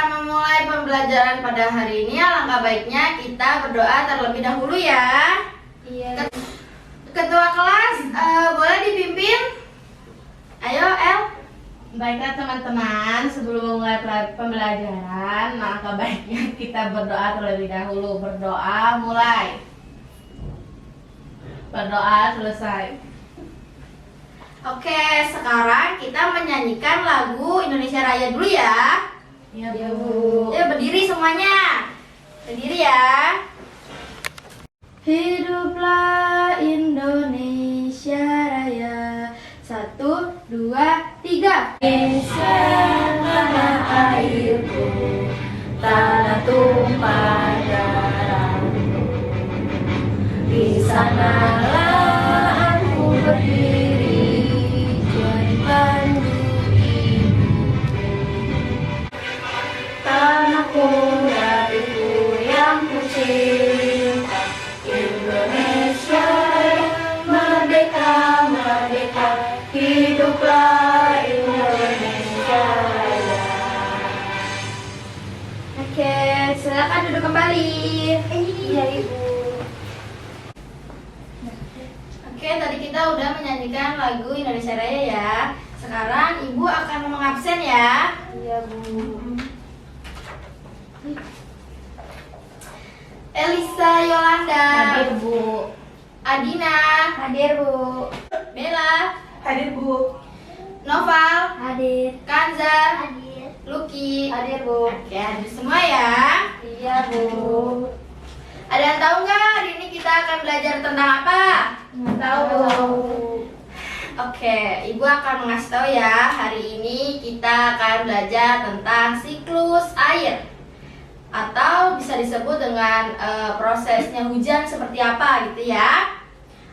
memulai pembelajaran pada hari ini, alangkah baiknya kita berdoa terlebih dahulu ya. Iya. Ketua kelas, boleh dipimpin? Ayo, El. Baiklah teman-teman, sebelum memulai pembelajaran, alangkah baiknya kita berdoa terlebih dahulu. Berdoa mulai. Berdoa selesai. Oke, sekarang kita menyanyikan lagu Indonesia Raya dulu ya. Iya, Bu. Ya, berdiri semuanya. Berdiri ya. Hiduplah Indonesia Raya. 1, 2, 3. Indonesia tanah airku, tanah tumpah darahku. Di sanalah aku berdiri, jadi pandu ibuku. Tanahku negeriku yang ku cinta, Indonesia yang merdeka, merdeka. Hiduplah Indonesia Raya. Oke, silakan duduk kembali. Iya, Ibu. Oke, tadi kita udah menyanyikan lagu Indonesia Raya ya. Sekarang Ibu akan mengabsen ya. Iya, Bu. Elisa Yolanda. Hadir, Bu. Adina. Hadir, Bu. Bella. Hadir, Bu. Noval. Hadir. Kanza. Hadir. Lucky. Hadir, Bu. Oke, hadir semua ya. Iya, Bu. Ada yang tahu nggak hari ini kita akan belajar tentang apa? Nggak tahu. Oke, Ibu akan mengasih tahu ya. Hari ini kita akan belajar tentang siklus air, atau bisa disebut dengan prosesnya hujan seperti apa gitu ya.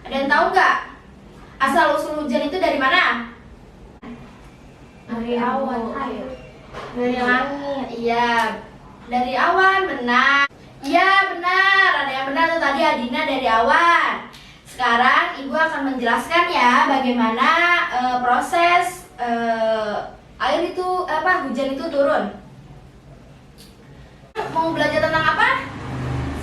Ada yang tahu nggak? Asal usul hujan itu dari mana? Dari awan air. Dari langit. Iya, dari awan, benar. Iya, benar. Ada yang benar tuh tadi, Adina, dari awan. Sekarang Ibu akan menjelaskan ya bagaimana proses air itu hujan itu turun. Mau belajar tentang apa?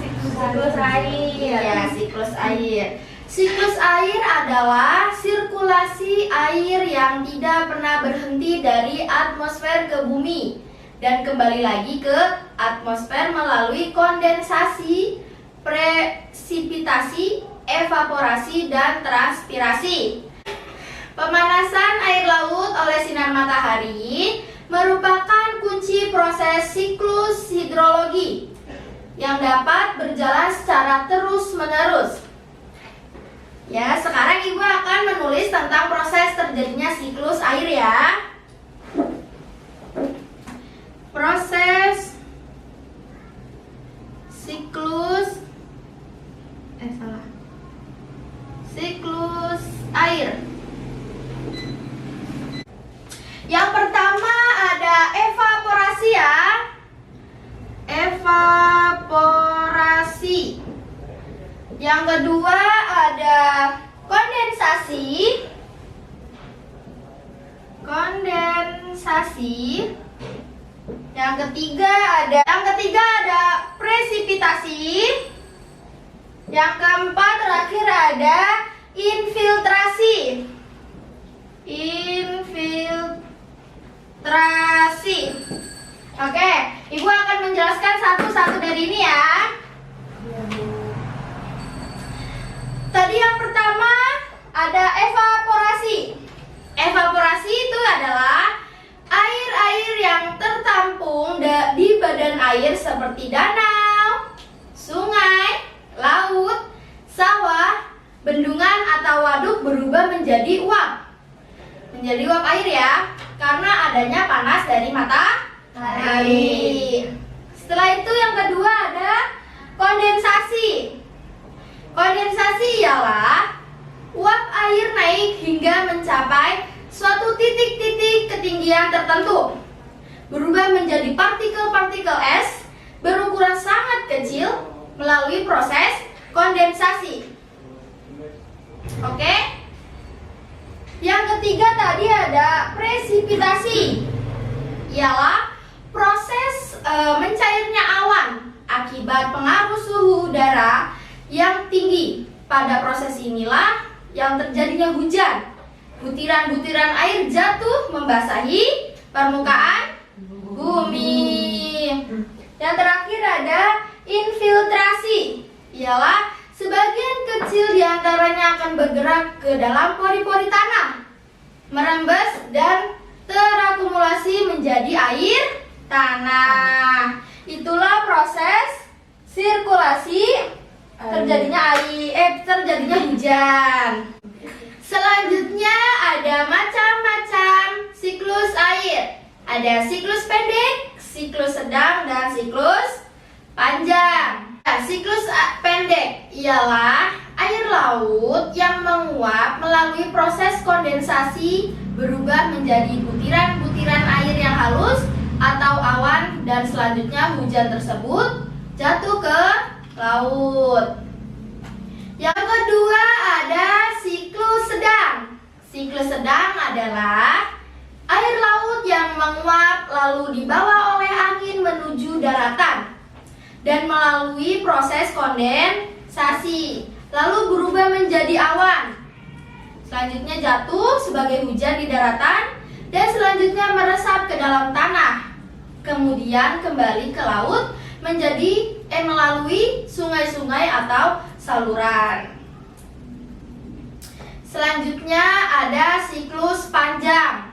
Siklus air. Ya, siklus air. Siklus air adalah sirkulasi air yang tidak pernah berhenti dari atmosfer ke bumi dan kembali lagi ke atmosfer melalui kondensasi, presipitasi, evaporasi, dan transpirasi. Pemanasan air laut oleh sinar matahari merupakan kunci proses siklus hidrologi yang dapat berjalan secara terus-menerus. Ya, sekarang Ibu akan menulis tentang proses terjadinya siklus air ya. Proses siklus siklus air. Yang pertama ada evaporasi ya. Evaporasi. Yang kedua ada kondensasi. Kondensasi. Yang ketiga ada presipitasi. Yang keempat terakhir ada infiltrasi. Infiltrasi. Oke, Ibu akan menjelaskan satu-satu dari ini ya. Tadi yang pertama ada evaporasi. Evaporasi itu adalah air-air yang tertampung di badan air seperti danau, sungai, laut, sawah, bendungan atau waduk berubah menjadi uap. Menjadi uap air ya, karena adanya panas dari matahari. Setelah itu yang kedua ada kondensasi. Kondensasi ialah uap air naik hingga mencapai suatu titik-titik ketinggian tertentu, berubah menjadi partikel-partikel es berukuran sangat kecil melalui proses kondensasi. Oke? Yang ketiga tadi ada presipitasi, ialah proses mencairnya awan akibat pengaruh suhu udara yang tinggi. Pada proses inilah yang terjadinya hujan. Butiran-butiran air jatuh membasahi permukaan bumi. Yang terakhir ada infiltrasi. Ialah sebagian kecil diantaranya akan bergerak ke dalam pori-pori tanah, merembes dan terakumulasi menjadi air tanah. Itulah proses sirkulasi terjadinya hujan. Selanjutnya ada macam-macam siklus air. Ada siklus pendek, siklus sedang, dan siklus panjang. Siklus pendek ialah air laut yang menguap melalui proses kondensasi berubah menjadi butiran-butiran air yang halus atau awan, dan selanjutnya hujan tersebut jatuh ke laut. Yang kedua ada siklus sedang. Siklus sedang adalah air laut yang menguap lalu dibawa oleh angin menuju daratan dan melalui proses kondensasi lalu berubah menjadi awan. Selanjutnya jatuh sebagai hujan di daratan dan selanjutnya meresap ke dalam tanah. Kemudian kembali ke laut melalui sungai-sungai atau saluran. Selanjutnya ada siklus panjang.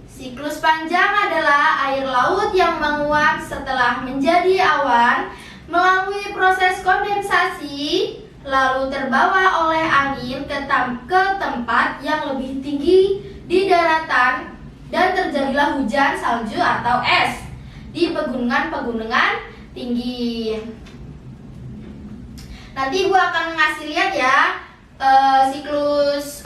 Siklus panjang adalah air laut yang menguap setelah menjadi awan melalui proses kondensasi lalu terbawa oleh angin ke tempat yang lebih tinggi di daratan dan terjadilah hujan salju atau es di pegunungan-pegunungan tinggi. Nanti Ibu akan ngasih lihat ya siklus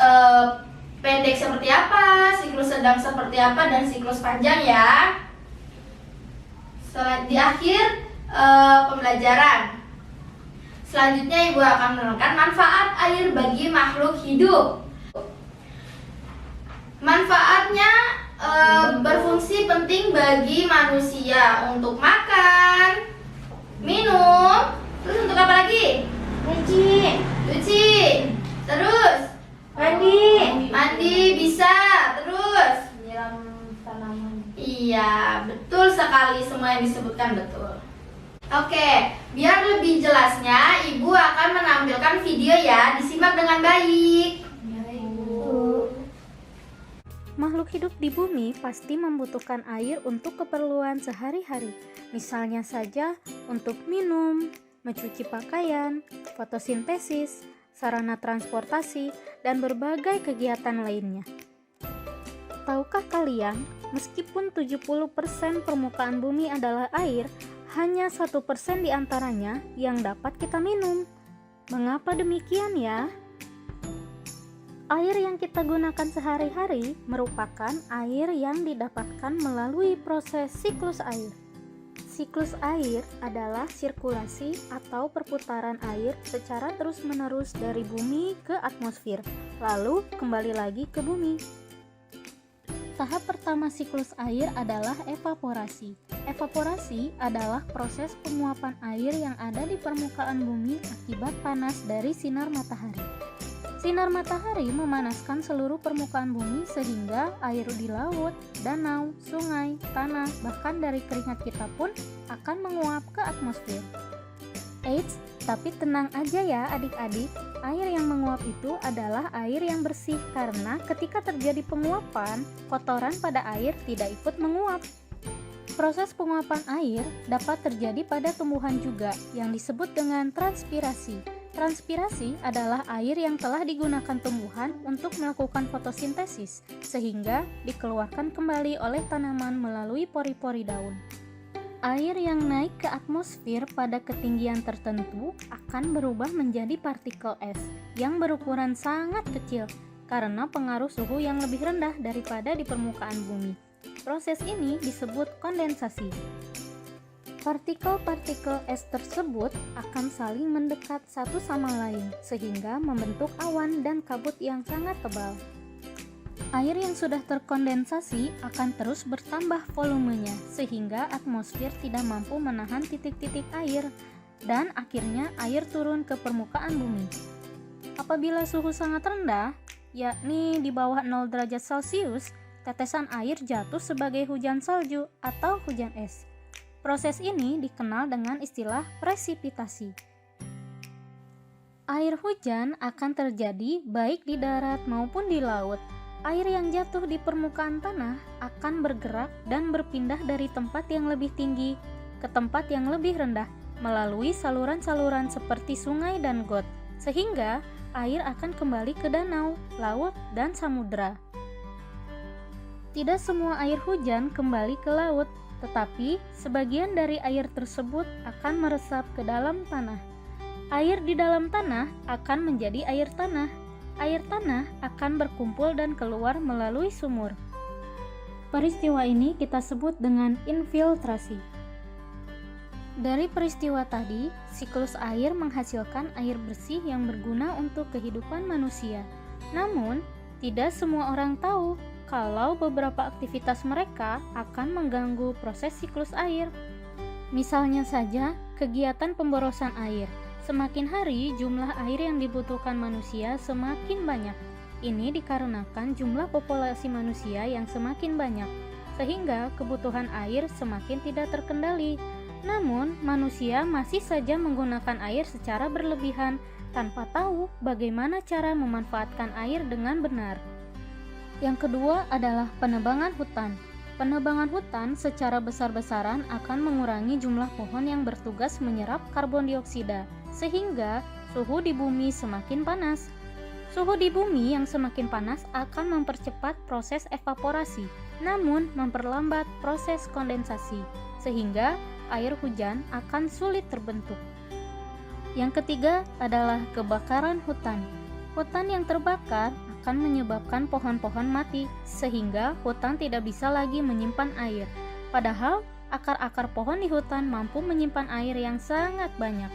pendek seperti apa, siklus sedang seperti apa, dan siklus panjang ya. Di akhir pembelajaran. Selanjutnya Ibu akan menerangkan manfaat air bagi makhluk hidup. Manfaatnya berfungsi penting bagi manusia untuk makan, minum, terus untuk apa lagi? Cuci, terus mandi bisa, terus Nyiram tanaman. iya, betul sekali, semua yang disebutkan betul. Oke, biar lebih jelasnya Ibu akan menampilkan video ya, disimak dengan baik. Makhluk hidup di bumi pasti membutuhkan air untuk keperluan sehari-hari. Misalnya saja untuk minum, mencuci pakaian, fotosintesis, sarana transportasi, dan berbagai kegiatan lainnya. Tahukah kalian, meskipun 70% permukaan bumi adalah air, hanya 1% diantaranya yang dapat kita minum. Mengapa demikian ya? Air yang kita gunakan sehari-hari merupakan air yang didapatkan melalui proses siklus air. Siklus air adalah sirkulasi atau perputaran air secara terus-menerus dari bumi ke atmosfer, lalu kembali lagi ke bumi. Tahap pertama siklus air adalah evaporasi. Evaporasi adalah proses penguapan air yang ada di permukaan bumi akibat panas dari sinar matahari. Sinar matahari memanaskan seluruh permukaan bumi sehingga air di laut, danau, sungai, tanah, bahkan dari keringat kita pun akan menguap ke atmosfer. Eits, tapi tenang aja ya adik-adik, air yang menguap itu adalah air yang bersih karena ketika terjadi penguapan, kotoran pada air tidak ikut menguap. Proses penguapan air dapat terjadi pada tumbuhan juga yang disebut dengan transpirasi. Transpirasi adalah air yang telah digunakan tumbuhan untuk melakukan fotosintesis, sehingga dikeluarkan kembali oleh tanaman melalui pori-pori daun. Air yang naik ke atmosfer pada ketinggian tertentu akan berubah menjadi partikel es yang berukuran sangat kecil karena pengaruh suhu yang lebih rendah daripada di permukaan bumi. Proses ini disebut kondensasi. Partikel-partikel es tersebut akan saling mendekat satu sama lain sehingga membentuk awan dan kabut yang sangat tebal. Air yang sudah terkondensasi akan terus bertambah volumenya sehingga atmosfer tidak mampu menahan titik-titik air dan akhirnya air turun ke permukaan bumi. Apabila suhu sangat rendah, yakni di bawah 0 derajat Celcius, tetesan air jatuh sebagai hujan salju atau hujan es. Proses ini dikenal dengan istilah presipitasi. Air hujan akan terjadi baik di darat maupun di laut. Air yang jatuh di permukaan tanah akan bergerak dan berpindah dari tempat yang lebih tinggi ke tempat yang lebih rendah melalui saluran-saluran seperti sungai dan got, sehingga air akan kembali ke danau, laut, dan samudra. Tidak semua air hujan kembali ke laut, tetapi sebagian dari air tersebut akan meresap ke dalam tanah. Air di dalam tanah akan menjadi air tanah. Air tanah akan berkumpul dan keluar melalui sumur. Peristiwa ini kita sebut dengan infiltrasi. Dari peristiwa tadi, siklus air menghasilkan air bersih yang berguna untuk kehidupan manusia. Namun, tidak semua orang tahu kalau beberapa aktivitas mereka akan mengganggu proses siklus air. Misalnya saja, kegiatan pemborosan air. Semakin hari, jumlah air yang dibutuhkan manusia semakin banyak. Ini dikarenakan jumlah populasi manusia yang semakin banyak, sehingga kebutuhan air semakin tidak terkendali. Namun, manusia masih saja menggunakan air secara berlebihan tanpa tahu bagaimana cara memanfaatkan air dengan benar. Yang kedua adalah penebangan hutan. Penebangan hutan secara besar-besaran akan mengurangi jumlah pohon yang bertugas menyerap karbon dioksida, sehingga suhu di bumi semakin panas. Suhu di bumi yang semakin panas akan mempercepat proses evaporasi, namun memperlambat proses kondensasi, sehingga air hujan akan sulit terbentuk. Yang ketiga adalah kebakaran hutan. Hutan yang terbakar akan menyebabkan pohon-pohon mati, sehingga hutan tidak bisa lagi menyimpan air. Padahal, akar-akar pohon di hutan mampu menyimpan air yang sangat banyak.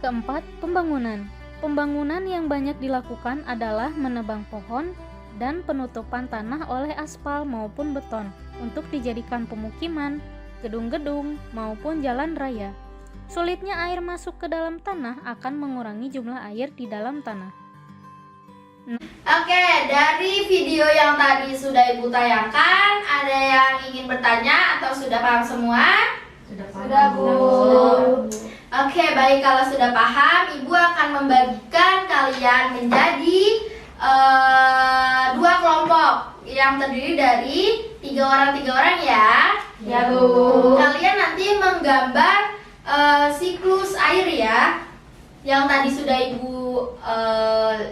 Keempat, pembangunan. Pembangunan yang banyak dilakukan adalah menebang pohon dan penutupan tanah oleh aspal maupun beton untuk dijadikan pemukiman, gedung-gedung, maupun jalan raya. Sulitnya air masuk ke dalam tanah akan mengurangi jumlah air di dalam tanah. Oke, dari video yang tadi sudah Ibu tayangkan, ada yang ingin bertanya atau sudah paham semua? Sudah, Bu. Oke, baik, kalau sudah paham, Ibu akan membagikan kalian menjadi dua kelompok yang terdiri dari tiga orang ya. Ya, Bu. Kalian nanti menggambar siklus air ya, yang tadi sudah Ibu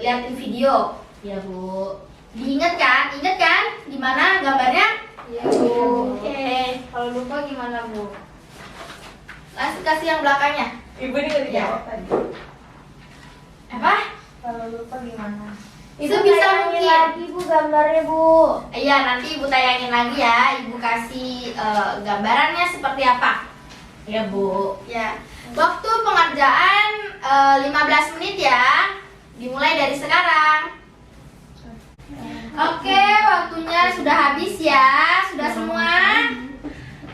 lihatin video. Ya, Bu. Diingat kan? Ingat kan? Gimana gambarnya? Ya, Bu. Oke. Kalau lupa gimana, Bu? Kasih yang belakangnya. Ibu ini nggak dijawab tadi. Apa? Kalau lupa gimana? Sebisa mungkin. Lagi, Bu, gambarnya, Bu. Iya, nanti Ibu tayangin lagi ya. Ibu kasih gambarannya seperti apa. Ya, Bu. Ya. Waktu pengerjaan 15 menit ya. Dimulai dari sekarang. Oke, waktunya sudah habis ya. Sudah semua?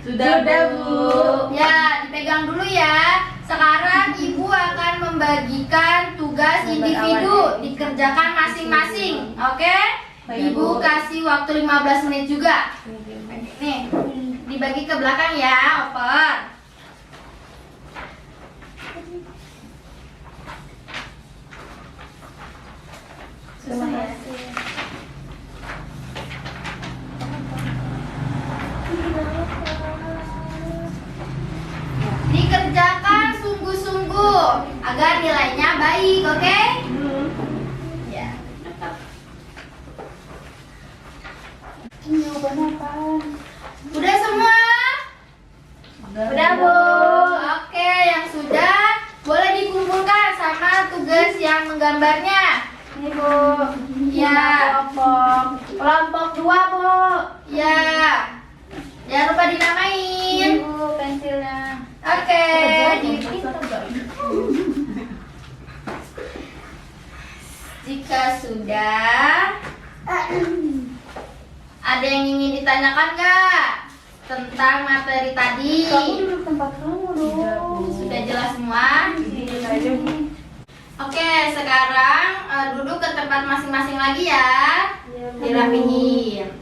Sudah, Bu. Ya, dipegang dulu ya. Sekarang Ibu akan membagikan tugas individu dikerjakan masing-masing. Oke? Baik, Ibu Bu. kasih waktu 15 menit juga. Nih, dibagi ke belakang ya, open. Terima kasih. Dikerjakan sungguh-sungguh agar nilainya baik, oke? Ya. Udah semua? Udah, Bu. Oke, yang sudah boleh dikumpulkan sama tugas yang menggambarnya. Ini, Bu. Ya. Kelompok 2, Bu. Ya. Jangan lupa dinamain. Bu, pensilnya. Oke. Jika sudah Ada yang ingin ditanyakan nggak tentang materi tadi? Kamu duduk tempat kamu dong. Sudah jelas semua? Oke, sekarang duduk ke tempat masing-masing lagi ya. Dirapihin.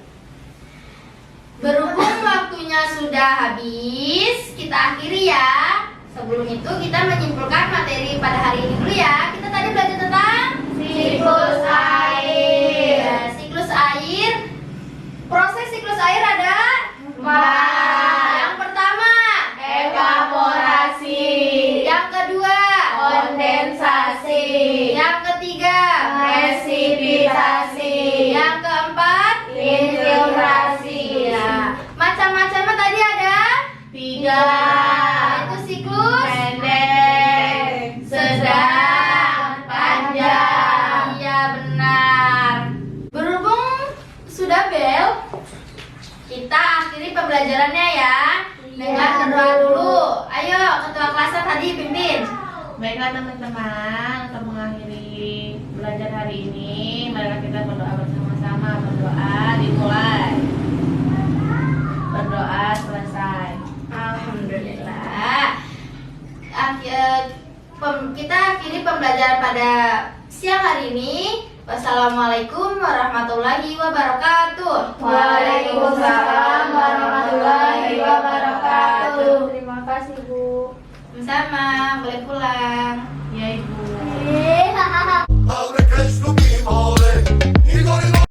Berhubung waktunya sudah habis, kita akhiri ya. Sebelum itu kita menyimpulkan materi pada hari ini dulu ya. Kita tadi belajar tentang Siklus air. Ya, siklus air. Proses siklus air ada yang pertama Evaporasi. yang kedua Kondensasi. yang ketiga Presipitasi. yang keempat Infiltrasi. ya. Macam-macamnya tadi ada 3. itu siklus Pendek, sedang, panjang. Iya benar. Berhubung sudah bel, kita akhiri pembelajarannya ya dengan berdoa dulu. Ayo ketua kelasnya tadi pimpin. Baiklah teman-teman, untuk mengakhiri belajar hari ini, marilah kita berdoa bersama-sama. Berdoa dimulai. Berdoa selesai. Alhamdulillah. Kita akhiri pembelajaran pada siang hari ini. Wassalamualaikum warahmatullahi wabarakatuh. Waalaikumsalam warahmatullahi wabarakatuh. Terima kasih, Bu. Sama, boleh pulang. Ya Ibu. Padre Cristo vivo.